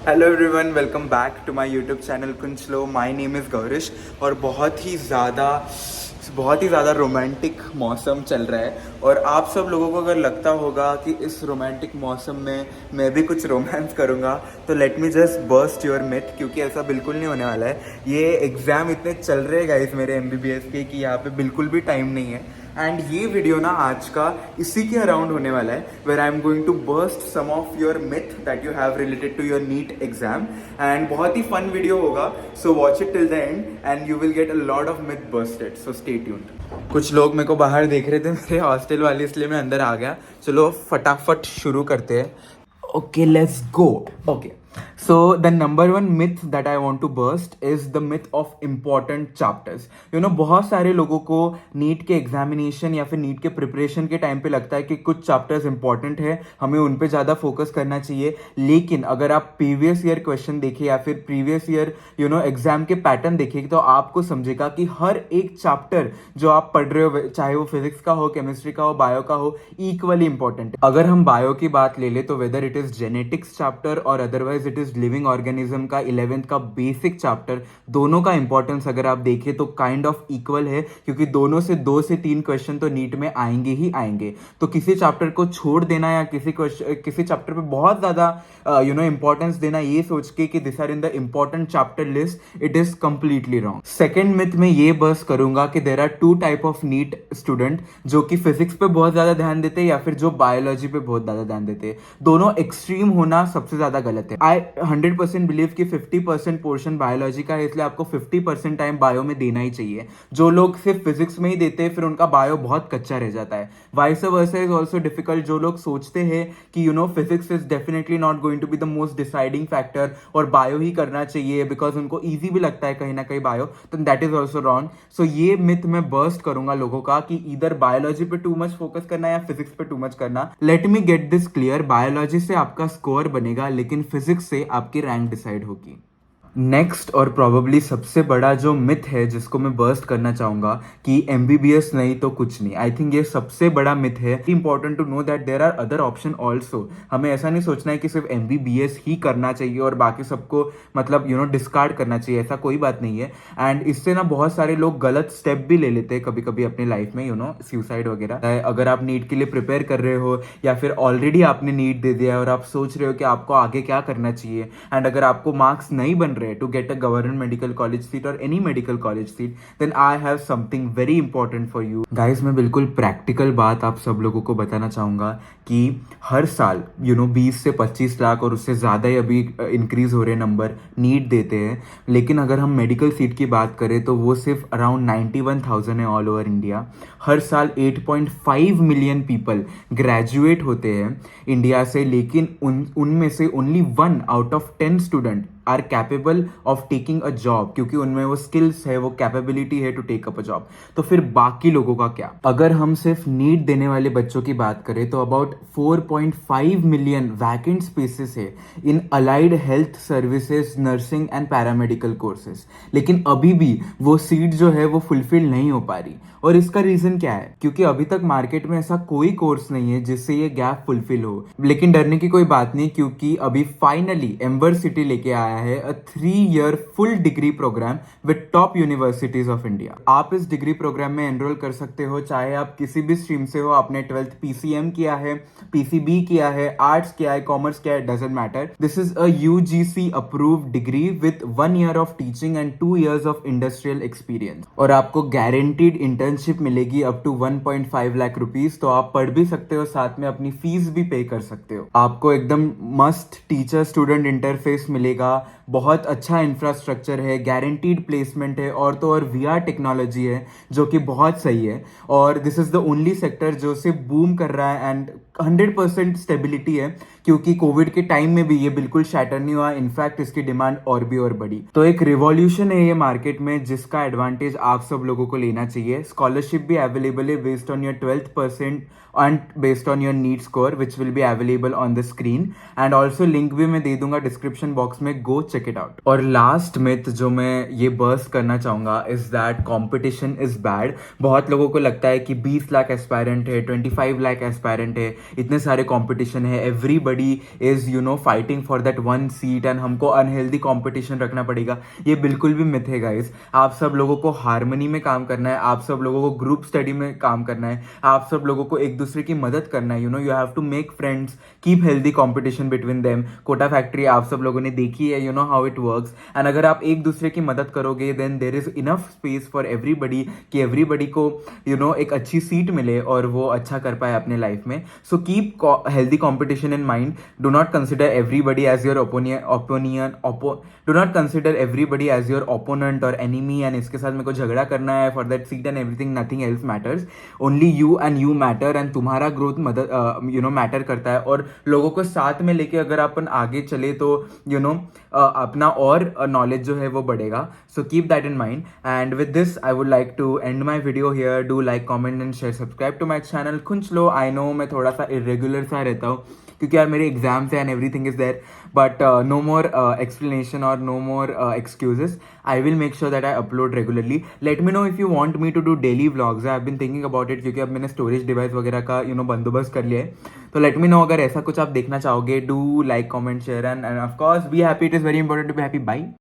Hello everyone, welcome back to my YouTube channel कुंचलो। My name is Gaurish और बहुत ही ज़्यादा रोमांटिक मौसम चल रहा है। और आप सब लोगों को अगर लगता होगा कि इस रोमांटिक मौसम में मैं भी कुछ रोमांस करूँगा तो let me just burst your myth, क्योंकि ऐसा बिल्कुल नहीं होने वाला है। ये एग्ज़ाम इतने चल रहे हैं गाइस मेरे MBBS के कि यहाँ पे बिल्कुल भी टाइम नहीं है। एंड ये वीडियो ना आज का इसी के अराउंड होने वाला है, where I am going to burst some of your myth that you have related to your NEET exam. And बहुत ही फन वीडियो होगा, so watch it till the end and you will get a lot of myth bursted, so stay tuned. कुछ लोग मेरे को बाहर देख रहे थे, मेरे हॉस्टल वाले, इसलिए मैं अंदर आ गया। चलो फटाफट शुरू करते हैं। Okay, let's go. Okay. So the number one myth that I want to burst is the myth of important chapters. बहुत सारे लोगों को नीट के एग्जामिनेशन या फिर नीट के प्रिपरेशन के टाइम पे लगता है कि कुछ चैप्टर्स इंपॉर्टेंट है, हमें उन पे ज़्यादा फोकस करना चाहिए। लेकिन अगर आप प्रीवियस ईयर क्वेश्चन देखें या फिर प्रीवियस ईयर एग्जाम के पैटर्न देखें तो आपको समझेगा कि हर एक चैप्टर जो आप पढ़ रहे हो, चाहे वो फिजिक्स का हो, केमिस्ट्री का हो, बायो का हो, इक्वली इंपॉर्टेंट है। अगर हम बायो की बात ले ले तो whether it is genetics chapter और otherwise it is living organism का 11th का बेसिक चैप्टर, दोनों का इंपॉर्टेंस अगर आप देखें तो काइंड ऑफ इक्वल है, क्योंकि दोनों से 2 से 3 क्वेश्चन तो नीट में आएंगे ही आएंगे। तो किसी चैप्टर को छोड़ देना या किसी चैप्टर पे बहुत ज्यादा इंपॉर्टेंस देना ये सोच के कि this are in the important chapter list, it is completely wrong. Second myth में ये बस करूंगा कि there are 2 type of NEET student, जो कि फिजिक्स पे बहुत ज्यादा ध्यान देते हैं या फिर जो बायोलॉजी पे बहुत ज्यादा ध्यान देते हैं। दोनों एक्सट्रीम होना सबसे ज्यादा गलत है। आई 100% बिलीव कि 50% पोर्शन बायोलॉजी का है, इसलिए आपको 50% टाइम बायो में देना ही चाहिए। जो लोग सिर्फ फिजिक्स में ही देते हैं फिर उनका बायो बहुत कच्चा रह जाता है। Vice versa is also difficult. जो लोग सोचते हैं कि physics is definitely not going to be the most deciding factor और बायो ही करना चाहिए बिकॉज उनको ईजी भी लगता है कहीं ना कहीं बायो, तो दैट इज ऑल्सो रॉन्ग। सो ये मिथ मैं बर्स्ट करूंगा लोगों का कि इधर बायोलॉजी पे टू मच फोकस करना या फिजिक्स पे टू मच करना। Let me get this clear, biology से आपका स्कोर बनेगा लेकिन फिजिक्स से आपकी रैंक डिसाइड होगी। नेक्स्ट और प्रोबेबली सबसे बड़ा जो मिथ है जिसको मैं बर्स्ट करना चाहूंगा कि MBBS नहीं तो कुछ नहीं। आई थिंक ये सबसे बड़ा मिथ है। Important to know that there are other option also. हमें ऐसा नहीं सोचना है कि सिर्फ MBBS ही करना चाहिए और बाकी सबको मतलब डिस्कार्ड करना चाहिए, ऐसा कोई बात नहीं है। एंड इससे ना बहुत सारे लोग गलत स्टेप भी ले लेते हैं कभी कभी अपने लाइफ में, सुसाइड वगैरह। अगर आप नीट के लिए प्रिपेयर कर रहे हो या फिर ऑलरेडी आपने नीट दे दिया है और आप सोच रहे हो कि आपको आगे क्या करना चाहिए, एंड अगर आपको मार्क्स नहीं बन to get a government medical college seat or any medical college seat, then I have something very important for you guys। मैं बिल्कुल प्रैक्टिकल बात आप सब लोगों को बताना चाहूँगा कि हर साल 20 से 25 लाख और उससे ज़्यादा ही अभी इंक्रीज हो रहे नंबर नीट देते हैं। लेकिन अगर हम मेडिकल सीट की बात करें तो वो सिर्फ अराउंड 91,000 है ऑल ओवर इंडिया। हर साल 8.5 मिलियन पीपल ग्रेजुएट होते हैं इंडिया से, लेकिन उनमें से only 1 out of 10 student are capable of taking a job, क्योंकि उनमें वो स्किल्स है, वो कैपेबिलिटी है to take up a job. तो फिर बाकी लोगों का क्या? अगर हम सिर्फ नीट देने वाले बच्चों की बात करें तो अबाउट 4.5 मिलियन वैकेंट स्पेसेस है in allied health services, nursing and paramedical courses, लेकिन अभी भी वो सीट जो है वो फुलफिल नहीं हो पा रही। और इसका रीजन क्या है? क्योंकि अभी तक मार्केट में ऐसा कोई कोर्स नहीं है जिससे ये गैप फुलफिल हो। लेकिन डरने की कोई बात नहीं, क्योंकि अभी फाइनली एम्बर सिटी लेके आया है a 3-year full degree program with top universities of India. आप इस डिग्री प्रोग्राम में एनरोल कर सकते हो चाहे आप किसी भी स्ट्रीम से हो। आपने 12th PCM किया है, PCB किया है, आर्ट्स किया है, कॉमर्स किया है, doesn't matter. This is a UGC approved degree with 1 year of teaching and 2 years of industrial experience. और आपको गारंटीड इंटर्नशिप मिलेगी अप टू 1.5 लाख रुपीज। तो आप पढ़ भी सकते हो, साथ में अपनी फीस भी पे कर सकते हो। आपको एकदम मस्त टीचर स्टूडेंट इंटरफेस मिलेगा, बहुत अच्छा इंफ्रास्ट्रक्चर है, गारंटीड प्लेसमेंट है, और तो और VR टेक्नोलॉजी है जो कि बहुत सही है। और this is the only sector जो सिर्फ बूम कर रहा है एंड 100% स्टेबिलिटी है, क्योंकि कोविड के टाइम में भी ये बिल्कुल शैटर नहीं हुआ। इनफैक्ट इसकी डिमांड और भी और बढ़ी। तो एक रिवॉल्यूशन है ये मार्केट में जिसका एडवांटेज आप सब लोगों को लेना चाहिए। स्कॉलरशिप भी अवेलेबल है based on your 12% and based on your NEET score which will be available on the screen, and also link भी मैं दे दूंगा डिस्क्रिप्शन बॉक्स में, गो चेक इट आउट। और लास्ट मिथ जो मैं ये बर्स्ट करना चाहूंगा is that competition is bad. बहुत लोगों को लगता है कि 20 लाख एस्पायरेंट है, 25 लाख एस्पायरेंट है, इतने सारे कंपटीशन है, everybody everybody is fighting for that one seat and हमको अनहेल्दी कंपटीशन रखना पड़ेगा, ये बिल्कुल भी मिथ है गाइस। आप सब लोगों को हारमोनी में काम करना है, आप सब लोगों को ग्रुप स्टडी में काम करना है, आप सब लोगों को एक दूसरे की मदद करना है। You have to make friends, keep healthy competition between them. Kota factory आप सब लोगों ने देखी है, हाउ इट वर्क्स। एंड अगर आप एक दूसरे की मदद करोगे then there is enough space for everybody कि एवरीबडी को एक अच्छी सीट मिले और वो अच्छा कर पाए अपने लाइफ में। So keep healthy competition in mind. Do not consider everybody as your do not consider everybody as your opponent और एनिमी एंड इसके साथ मेरे को झगड़ा करना है for that seat and everything. Nothing else matters, only you and you matter and तुम्हारा growth मदद मैटर करता है। और लोगों को साथ में लेके अगर अपन आगे चले तो अपना और नॉलेज जो है वो बढ़ेगा। So keep that in mind and with this I would like to end my video here. Do like, comment and share, subscribe to my channel खुंच लो। आई नो मैं थोड़ा सा इरेगुलर सा रहता हूँ क्योंकि यार मेरे एग्जाम्स हैं and everything is there, but no more explanation or no more excuses. I will make sure that I upload regularly. Let me know if you want me to do daily vlogs. I have been thinking about it क्योंकि अब मैंने storage device वगैरह का बंदोबस्त कर लिया है। तो लेट मी नो अगर ऐसा कुछ आप देखना चाहोगे। Do like, comment, share and of course be happy. It is very important to be happy. Bye.